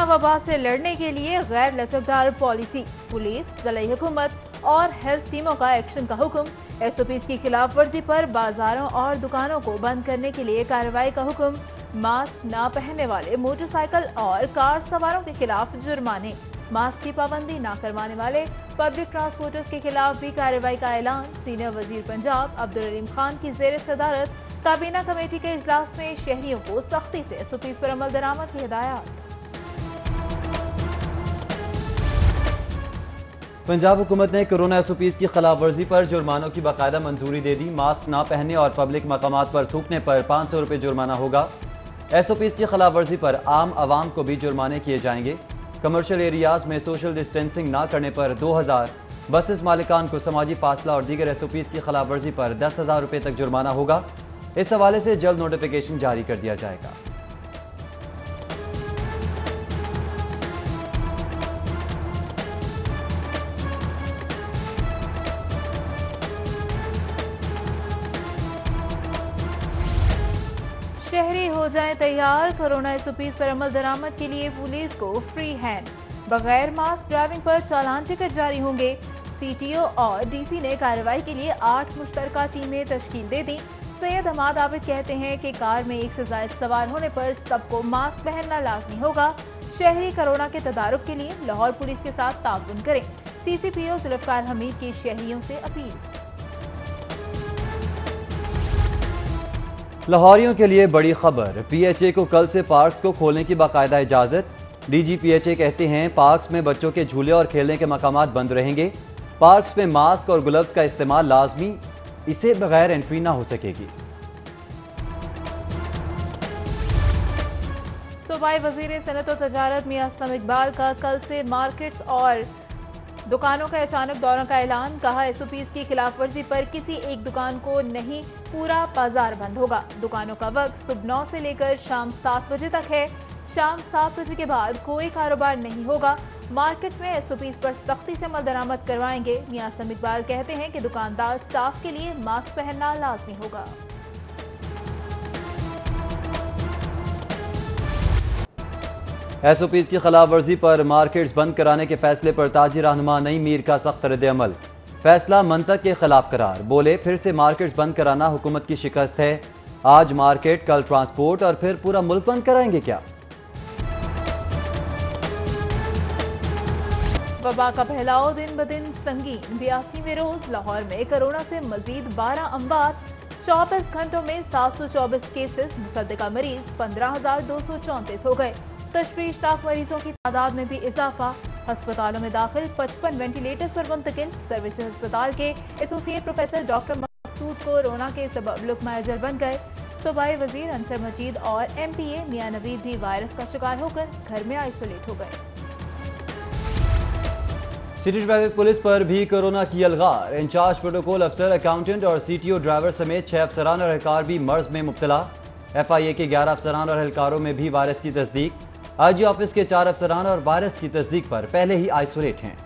वबा से लड़ने के लिए गैर लचकदार पॉलिसी, पुलिस, ज़िला हुकूमत और हेल्थ टीमों का एक्शन का हुक्म। एसओपीज़ की खिलाफ वर्जी पर बाजारों और दुकानों को बंद करने के लिए कार्रवाई का हुक्म। मास्क न पहनने वाले मोटरसाइकिल और कार सवारों के खिलाफ जुर्माने। मास्क की पाबंदी न करवाने वाले पब्लिक ट्रांसपोर्टर्स के खिलाफ भी कार्रवाई का ऐलान। सीनियर वजीर पंजाब अब्दुल अलीम खान की जेर सदारत काबीना कमेटी के इजलास में शहरियों को सख्ती से एसओपीज़ पर अमल दरामद की हिदायत। पंजाब हुकूमत ने कोरोना एसओपीज़ की खिलाफ वर्जी पर जुर्मानों की बाकायदा मंजूरी दे दी। मास्क ना पहनने और पब्लिक मकामात पर थूकने पर 500 रुपये जुर्माना होगा। एसओपीज़ की खिलाफ वर्जी पर आम आवाम को भी जुर्माने किए जाएंगे। कमर्शियल एरियाज में सोशल डिस्टेंसिंग ना करने पर 2000, बसेस मालिकान को समाजी फासला और दीगर एसओपीज़ की खिलाफ वर्जी पर 10,000 रुपये तक जुर्माना होगा। इस हवाले से जल्द नोटिफिकेशन जारी कर दिया जाएगा। शहरी हो जाएं तैयार, कोरोना एसओपीज़ पर अमल दरामद के लिए पुलिस को फ्री हैंड। बगैर मास्क ड्राइविंग पर चालान टिकट जारी होंगे। सीटीओ और डीसी ने कार्रवाई के लिए 8 मुश्तरका टीमें तश्कील दे दी। सैयद हमाद आबिद कहते हैं कि कार में एक से ज्यादा सवार होने पर सबको मास्क पहनना लाजमी होगा। शहरी कोरोना के तदारुक के लिए लाहौर पुलिस के साथ ताउन करें। सीसीपीओ जुल्फकार हमीद की शहरियों से अपील। लाहौरियों के लिए बड़ी खबर, पीएचए को कल से पार्क्स को खोलने की बाकायदा इजाजत। डीजी पीएचए कहते हैं पार्क्स में बच्चों के झूले और खेलने के मकामात बंद रहेंगे। पार्क्स में मास्क और ग्लव्स का इस्तेमाल लाजमी, इसे बगैर एंट्री ना हो सकेगी। सूबाई वजीर सनत और तजारत मियां असलम इकबाल का कल से मार्केट्स और दुकानों का अचानक दौरों का ऐलान। कहा एसओपीज़ की खिलाफ वर्जी पर किसी एक दुकान को नहीं, पूरा बाजार बंद होगा। दुकानों का वक्त सुबह 9 से लेकर शाम 7 बजे तक है। शाम 7 बजे के बाद कोई कारोबार नहीं होगा। मार्केट्स में एसओपीज़ पर सख्ती से अमल दरामद करवाएंगे। मियां असलम इकबाल कहते हैं कि दुकानदार स्टाफ के लिए मास्क पहनना लाजमी होगा। एसओपीज़ की खिलाफ वर्जी पर मार्केट्स बंद कराने के फैसले पर ताजी रहनुमा नईम मीर का सख्त रद्द-ए-अमल। फैसला मंतक के खिलाफ करार, बोले फिर से मार्केट्स बंद कराना हुकूमत की शिकस्त है। आज मार्केट, कल ट्रांसपोर्ट और फिर पूरा मुल्क बंद कराएंगे क्या? वबा का फैलाव दिन ब दिन संगीन। 82वें रोज लाहौर में कोरोना से मजीद 12 अमवात। 24 घंटों में 724 केसेस। मुसद्दिका मरीज 15,234 हो गए। तशवीशनाक मरीजों की तादाद में भी इजाफा। अस्पतालों में दाखिल 55 वेंटिलेटर्स पर मुंतकिल। सर्विसेज अस्पताल के एसोसिएट प्रोफेसर डॉक्टर मकसूद कोरोना के सबब लुकमा अजल बन गए। सूबाई वजीर अंसर मजीद और एमपीए मियां नवीद भी वायरस का शिकार होकर घर में आइसोलेट हो गए। सिटी ट्रैफिक पुलिस पर भी कोरोना की अलगार। इंचार्ज प्रोटोकॉल अफसर, अकाउंटेंट और सीटीओ ड्राइवर समेत 6 अफसरान और एहलकार भी मर्ज में मुब्तला। एफआईए के 11 अफसरान और एहलकारों में भी वायरस की तस्दीक। आईजी ऑफिस के 4 अफसरान और वायरस की तस्दीक पर पहले ही आइसोलेट हैं।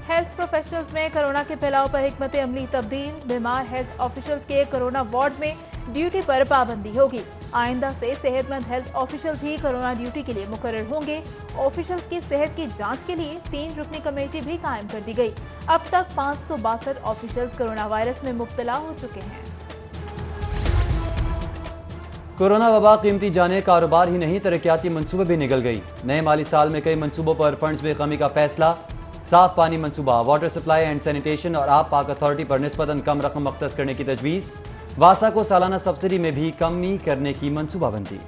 हेल्थ प्रोफेशनल्स में कोरोना के फैलाव पर हिकमत अमली तब्दील। बीमार हेल्थ ऑफिशियल्स के कोरोना वार्ड में ड्यूटी पर पाबंदी होगी। आइंदा से सेहतमंद हेल्थ ऑफिशियल्स ही कोरोना ड्यूटी के लिए मुकर्रर होंगे। ऑफिशियल्स की सेहत की जांच के लिए 3 रुकनी कमेटी भी कायम कर दी गई। अब तक 562 ऑफिशियल्स कोरोना वायरस में मुब्तला हो चुके हैं। कोरोना वबा कीमती जाने, कारोबार ही नहीं तरक्याती मंसूबे भी निकल गई। नए माली साल में कई मंसूबों पर फंड्स में कमी का फैसला। साफ पानी मंसूबा, वाटर सप्लाई एंड सैनिटेशन और आब पाक अथॉरिटी पर निस्बतन कम रकम मख्तस करने की तजवीज़। वासा को सालाना सब्सिडी में भी कमी करने की मंसूबाबंदी।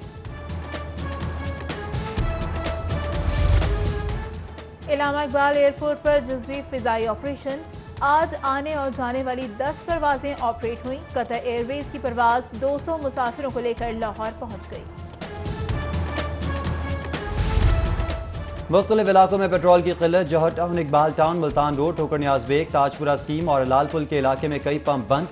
इलामा इकबाल एयरपोर्ट पर जुज़वी फिजाई ऑपरेशन। आज आने और जाने वाली 10 परवाजें ऑपरेट हुई। कतर एयरवेज की परवाज 200 मुसाफिरों को लेकर लाहौर पहुंच गई। मुख्तलिफ इलाकों में पेट्रोल की किल्लत। Johar town, Iqbal town, Multan road, Thokar Niaz bag, Tajpura scheme और लालपुल के इलाके में कई पंप बंद।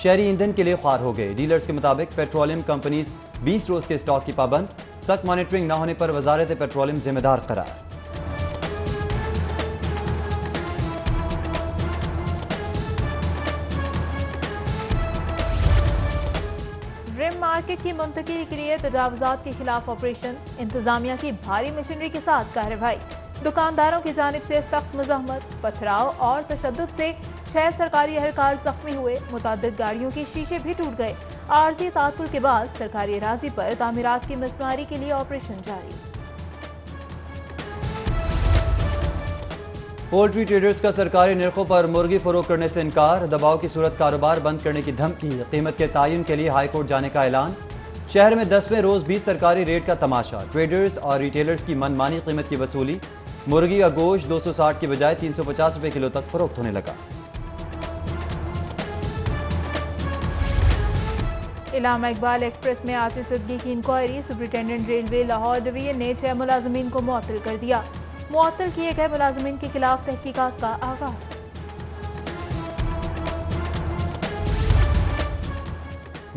शहरी ईंधन के लिए ख्वार हो गए। डीलर्स के मुताबिक पेट्रोलियम कंपनीज 20 रोज के स्टॉक की पाबंद। सख्त मॉनिटरिंग न होने पर वजारत पेट्रोलियम जिम्मेदार करार। मार्केट की मुंतकिली के लिए तजावुजात के खिलाफ ऑपरेशन, इंतजामिया की भारी मशीनरी के साथ कार्रवाई। दुकानदारों की जानिब से सख्त मुज़ाहमत, पथराव और तशद्दुद से 6 सरकारी एहलकार जख्मी हुए। मुतअद्दिद गाड़ियों के शीशे भी टूट गए। आर्जी तातुल के बाद सरकारी अराजी पर तामीरात की मसमारी के लिए ऑपरेशन जारी। पोल्ट्री ट्रेडर्स का सरकारी निर्खों पर मुर्गी फरोख्त करने से इनकार, दबाव की सूरत कारोबार बंद करने की धमकी, कीमत के तयन के लिए हाईकोर्ट जाने का ऐलान। शहर में 10वें रोज भी सरकारी रेट का तमाशा, ट्रेडर्स और रिटेलर्स की मनमानी कीमत की वसूली। मुर्गी का गोश्त 260 की बजाय 350 रुपए किलो तक फरोख्त होने लगा। इलामा इकबाल एक्सप्रेस में आतिश सिद्दीकी की inquiry, superintendent railway Lahore division ने 6 मुलाजमीन को मुअत्तल कर दिया। मुअत्तल किए गए मुलाजमीन के खिलाफ तहकीकात का आगाज।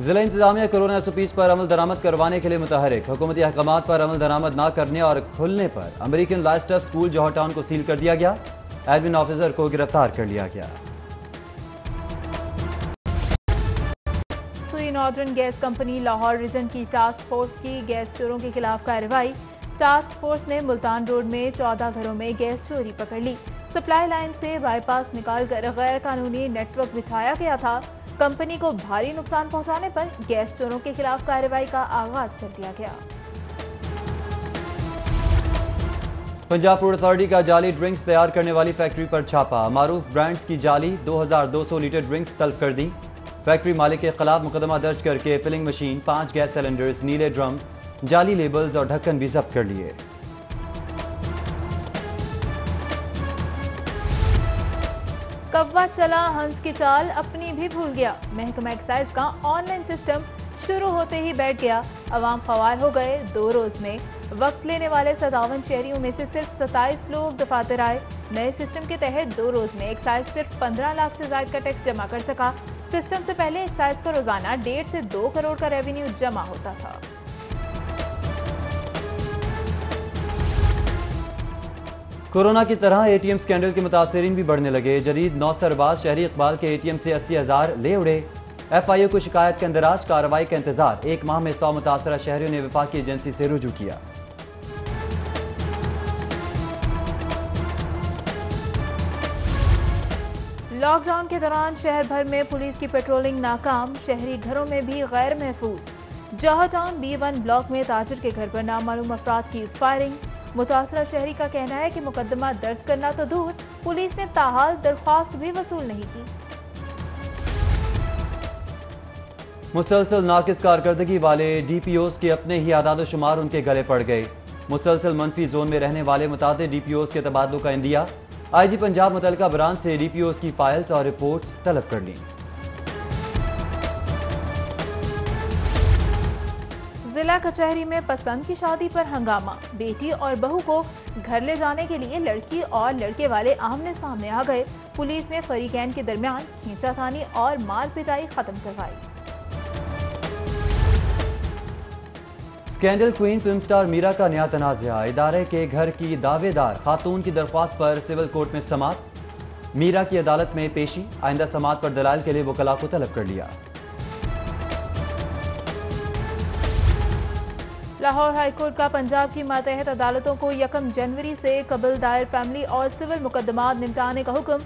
जिला इंतजामिया कोरोना SOPs पर अमल दरामद करवाने के लिए मुतहरिक, हुकूमती अहकामात पर अमल दरामद न करने और खुलने पर अमेरिकन लाइफस्टाइल स्कूल जौहर टाउन को सील कर दिया गया। एडमिन ऑफिसर को गिरफ्तार कर लिया गया। Sui northern gas company Lahore region की टास्क फोर्स की गैस चोरों के खिलाफ कार्रवाई। टास्क फोर्स ने मुल्तान रोड में 14 घरों में गैस चोरी पकड़ ली। सप्लाई लाइन से बाईपास निकालकर गैर कानूनी नेटवर्क बिछाया गया था। कंपनी को भारी नुकसान पहुंचाने पर गैस चोरों के खिलाफ कार्रवाई का आगाज कर दिया गया। पंजाब फूड अथॉरिटी का जाली ड्रिंक्स तैयार करने वाली फैक्ट्री पर छापा, मारूफ ब्रांड्स की जाली 2200 लीटर ड्रिंक्स तलब कर दी। फैक्ट्री मालिक के खिलाफ मुकदमा दर्ज करके फिलिंग मशीन, 5 गैस सिलेंडर्स, नीले ड्रम, जाली लेबल्स और ढक्कन भी जब्त कर लिए। कव्वा चला हंस की चाल अपनी भी भूल गया। महकमा एक्साइज का ऑनलाइन सिस्टम शुरू होते ही बैठ गया। अवाम ख्वार हो गए। 2 रोज में वक्त लेने वाले 57 शहरियों में से सिर्फ 27 लोग दफातर आए। नए सिस्टम के तहत 2 रोज में एक्साइज सिर्फ 15 लाख से ज्यादा का टैक्स जमा कर सका। सिस्टम से पहले एक्साइज को रोजाना 1.5 से 2 करोड़ का रेवेन्यू जमा होता था। कोरोना की तरह ATM स्कैंडल के मुतासरीन भी बढ़ने लगे। जदीद 9 सरबाज शहरी इकबाल के ATM से 80,000 ले उड़े। FIO को शिकायत के अंदराज, कार्रवाई का इंतजार। 1 माह में 100 मुतासरा शहरियों ने वफाकी एजेंसी से रुजू किया। लॉकडाउन के दौरान शहर भर में पुलिस की पेट्रोलिंग नाकाम। शहरी घरों में भी गैर महफूज। जौहर टाउन B1 ब्लॉक में ताजिर के घर पर नामालूम अफराद की फायरिंग। मुतासरा शहरी का कहना है कि मुकदमा दर्ज करना तो दूर, पुलिस ने ताहाल दरख्वास्त भी वसूल नहीं की। मुसलसल नाकिस कारकर्दगी वाले DPOs के अपने ही आदाद शुमार उनके गले पड़ गए। मुसलसल मनफी जोन में रहने वाले मुतादिद DPOs के तबादलों का इंदिया। IG पंजाब मुतलका ब्रांच से DPOs की फाइल्स और रिपोर्ट्स तलब कर ली। जिला कचहरी में पसंद की शादी पर हंगामा। बेटी और बहू को घर ले जाने के लिए लड़की और लड़के वाले आमने सामने आ गए। पुलिस ने फरीकैन के दरमियान खींचातानी और मार पिटाई खत्म करवाई। Scandal queen film star Meera का नया तनाज़ा। इदारे के घर की दावेदार खातून की दरख्वास्त पर सिविल कोर्ट में समाअत। मीरा की अदालत में पेशी। आइंदा समाअत पर दलाल के लिए वकला को तलब कर लिया। लाहौर हाईकोर्ट का पंजाब की मातहत अदालतों को 1 जनवरी से कबल दायर फैमिली और सिविल मुकदमात निपटाने का हुक्म।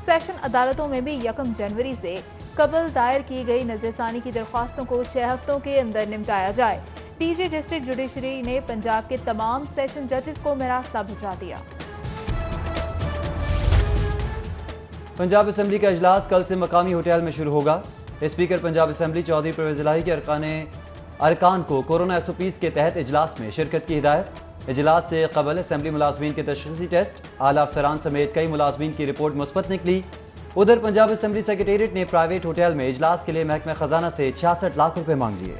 सेशन अदालतों में भी 1 जनवरी से कबल दायर की गई नजरसानी की दरख्वास्तों को 6 हफ्तों के अंदर निपटाया जाए। DG डिस्ट्रिक्ट जुडिशरी ने पंजाब के तमाम सेशन जजेस को मरासला भिजवा दिया। पंजाब असेंबली का इजलास कल से मकामी होटल में शुरू होगा। स्पीकर पंजाब असेंबली चौधरी परवेज इलाही के अरकान को कोरोना SOPs के तहत इजलास में शिरकत की हिदायत। इजलास से कबल असेंबली मुलाजमीन के तशख़ीसी टेस्ट, आला अफसरान समेत कई मुलाजमीन की रिपोर्ट मुस्बत निकली। उधर पंजाब असेंबली सेक्रेटेरिएट ने प्राइवेट होटल में इजलास के लिए महकमा खजाना से 66 लाख रुपए मांग लिए।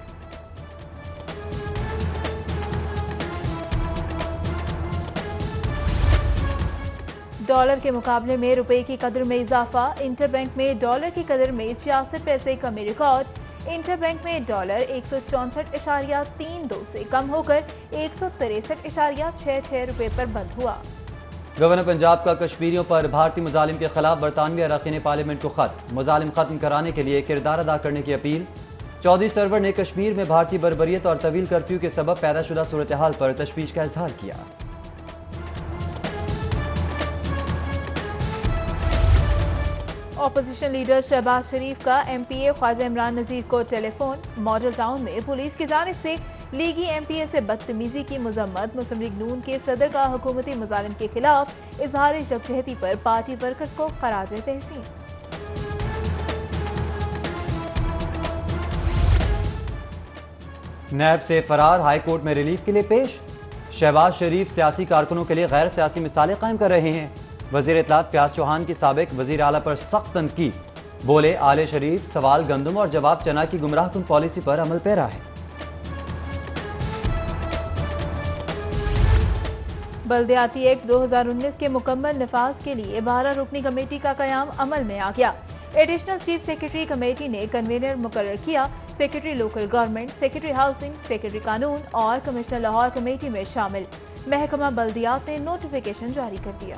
डॉलर के मुकाबले में रुपए की कदर में इजाफा। इंटरबैंक में डॉलर की कदर में 66 पैसे कमी रिकॉर्ड। इंटरबैंक में डॉलर 164.32 से कम होकर 163.66 रुपए पर बंद हुआ। गवर्नर पंजाब का कश्मीरियों पर भारतीय मुजालिम के खिलाफ बरतानवी अरकान पार्लियामेंट को खत। मुजालिम खत्म कराने के लिए किरदार अदा करने की अपील। चौधरी सरवर ने कश्मीर में भारतीय बर्बरियत और तवील कर्फ्यू के सबब पैदाशुदा सूरत हाल पर तशवीश का इजहार किया। ऑपोजिशन लीडर शहबाज शरीफ का MPA ख्वाजा इमरान नजीर को टेलीफोन। मॉडल टाउन में पुलिस की जानिब से लीगी MPA से बदतमीजी की मजम्मत। मुस्लिम लीग नून के सदर का हुकूमती मुजालिम के खिलाफ इजहार यकजहती पर पार्टी वर्कर्स को खराज तहसीन। नैब से फरार, हाई कोर्ट में रिलीफ के लिए पेश। शहबाज शरीफ सियासी कारकुनों के लिए गैर सियासी मिसालें कायम कर रहे हैं। वजीर इत्तलात प्याज चौहान की साबिक वजीर आला पर सख्त तनकीद। बोले, आले शरीफ सवाल गंदम और जवाब चना की गुमराहकुन पॉलिसी पर अमल पैरा है। बल्दियाती एक्ट 2019 के मुकम्मल नफाज के लिए 12 रुकनी कमेटी का कयाम अमल में आ गया। एडिशनल चीफ सेक्रेटरी कमेटी ने कन्वीनर मुकर्रर किया। Secretary local government, secretary housing, secretary कानून और कमिश्नर लाहौर कमेटी में शामिल। महकमा बल्दियात ने नोटिफिकेशन जारी कर दिया।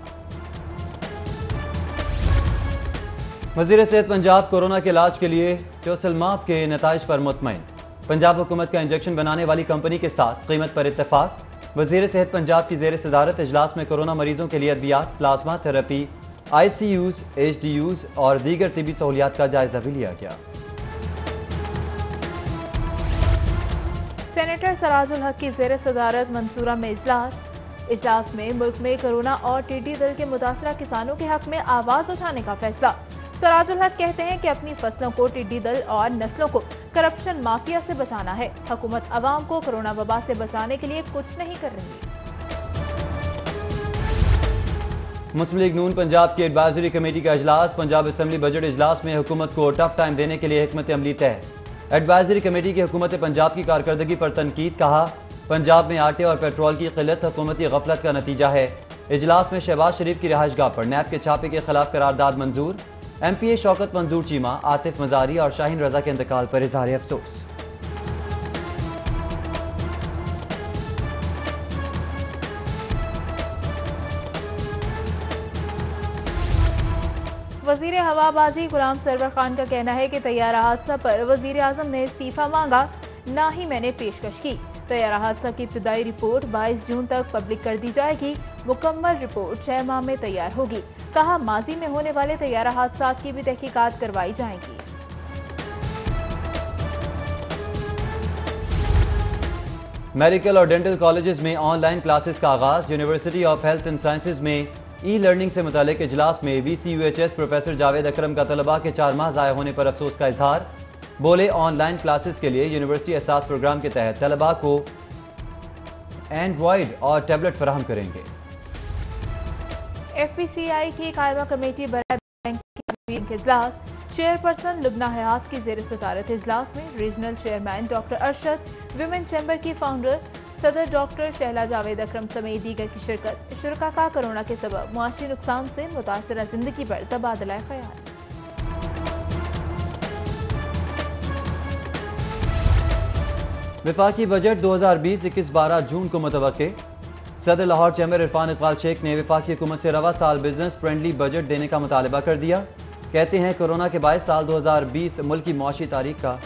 वजीर सेहत पंजाब कोरोना के इलाज के लिए टोसिलमाब के नताइज पर मुतमईन। पंजाब हुकूमत का इंजेक्शन बनाने वाली कंपनी के साथ कीमत पर इत्तेफाक। वजीर सेहत पंजाब की जेर सदारत इजलास में कोरोना मरीजों के लिए अद्वियात, प्लाज्मा थेरेपी, ICUs, HDUs और दीगर तिबी सहूलियात का जायजा भी लिया गया। सेनेटर सराजुल हक की जेर सदारत मंसूरा में इजलास में मुल्क में कोरोना और टिड्डी दल के मुतासरा किसानों के हक में आवाज उठाने का फैसला। सराजुल हक कहते हैं कि अपनी फसलों को टिड्डी दल और नस्लों को करप्शन माफिया से बचाना है। हुकूमत अवाम को कोरोना वबा से बचाने के लिए कुछ नहीं कर रही। मुस्लिम लीग नून पंजाब की एडवाइजरी कमेटी का इजलास। पंजाब असम्बली बजट इजलास में हुकूमत को टफ टाइम देने के लिए हिकमत अमली तय। एडवाइजरी कमेटी की हुकूमत पंजाब की कारकर्दगी पर तनकीद। कहा, पंजाब में आटे और पेट्रोल की किल्लत हुकूमती गफलत का नतीजा है। इजलास में शहबाज शरीफ की रिहाइशगाह पर नैब के छापे के खिलाफ करारदाद मंजूर। MPA शौकत मंजूर चीमा, आतिफ मजारी और शाहीन रजा के इंतकाल पर इजहार अफसोस। वजीर हवाबाजी गुलाम सरवर खान का कहना है कि तैयारा हादसा पर वजीर आजम ने इस्तीफा मांगा, ना ही मैंने पेशकश की। तैयारा हादसा की इब्तदाई रिपोर्ट 22 जून तक पब्लिक कर दी जाएगी। मुकम्मल रिपोर्ट 6 माह में तैयार होगी। कहा, माजी में होने वाले तैयारा हादसा की भी तहकीकात करवाई जाएंगी। मेडिकल और डेंटल कॉलेजेस में ऑनलाइन क्लासेस का आगाज। University of health and sciences में ई-लर्निंग से मुतालिक इजलास में VCUHS प्रोफेसर जावेद अकरम का तलबा के 4 माह ज़ाया होने पर अफसोस का इजहार। बोले, ऑनलाइन क्लासेस के लिए यूनिवर्सिटी एहसास प्रोग्राम के तहत तलबा को एंड्रॉयड और टैबलेट फराहम करेंगे। FPCI की कायमा कमेटी बराए बैंक के इजलास। चेयरपर्सन लुबना हयात की जेर सदारत इजलास में regional chairman doctor Arshad, women chamber की फाउंडर सदर डॉक्टर शहला जावेद अकरम समेत दीगर की शिरकत। शुरका का कोरोना के सबब मुआशी नुकसान से मुतासरा जिंदगी पर तबादला ख्याल। वफाकी बजट 2020-21 12 जून को मुतवक्के। सदर लाहौर चैम्बर इरफान इकबाल शेख ने वफाकी हुकूमत से रवा साल बिजनेस फ्रेंडली बजट देने का मुतालबा कर दिया। कहते हैं, कोरोना के बायस साल 2020 मुल्क की मुआशी तारीख का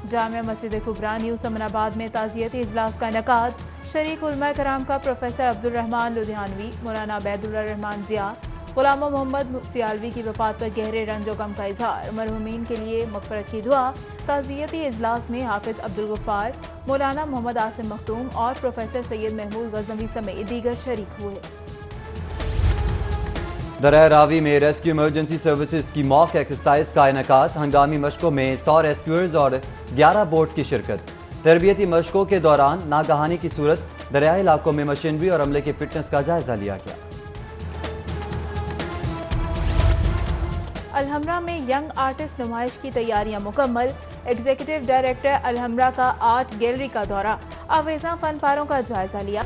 जामिया मस्जिद कुबरा न्यू समनाबाद में ताज़ियती इजलास का इनेकाद। शरीक उलमा कराम का प्रोफेसर अब्दुल रहमान लुधियानवी, मौलाना अबैदुल्लाह रहमान ज़िया, गुलाम मोहम्मद सियालवी की वफात पर गहरे रंज व गम का इजहार। मरहूमीन के लिए मग़फ़िरत की दुआ। ताज़ियती इजलास में हाफिज़ अब्दुल गफ्फार, मौलाना मोहम्मद आसिम मखदूम और प्रोफेसर सैयद महमूद गज़नवी समेत दीगर शरीक हुए। दरिया रावी में रेस्क्यू इमरजेंसी सर्विसेज की मॉक एक्सरसाइज का इनेकाद। हंगामी मशकों में 100 रेस्क्यूअर्स और 11 बोट की शिरकत। तरबियती मशकों के दौरान नागहानी की सूरत दरियाई इलाकों में मशीनरी और अमले की फिटनेस का जायजा लिया गया। अलहमरा में यंग आर्टिस्ट नुमाइश की तैयारियां मुकम्मल। एग्जीक्यूटिव डायरेक्टर अलहमरा का आर्ट गैलरी का दौरा। आवेजा फनपारों का जायजा लिया।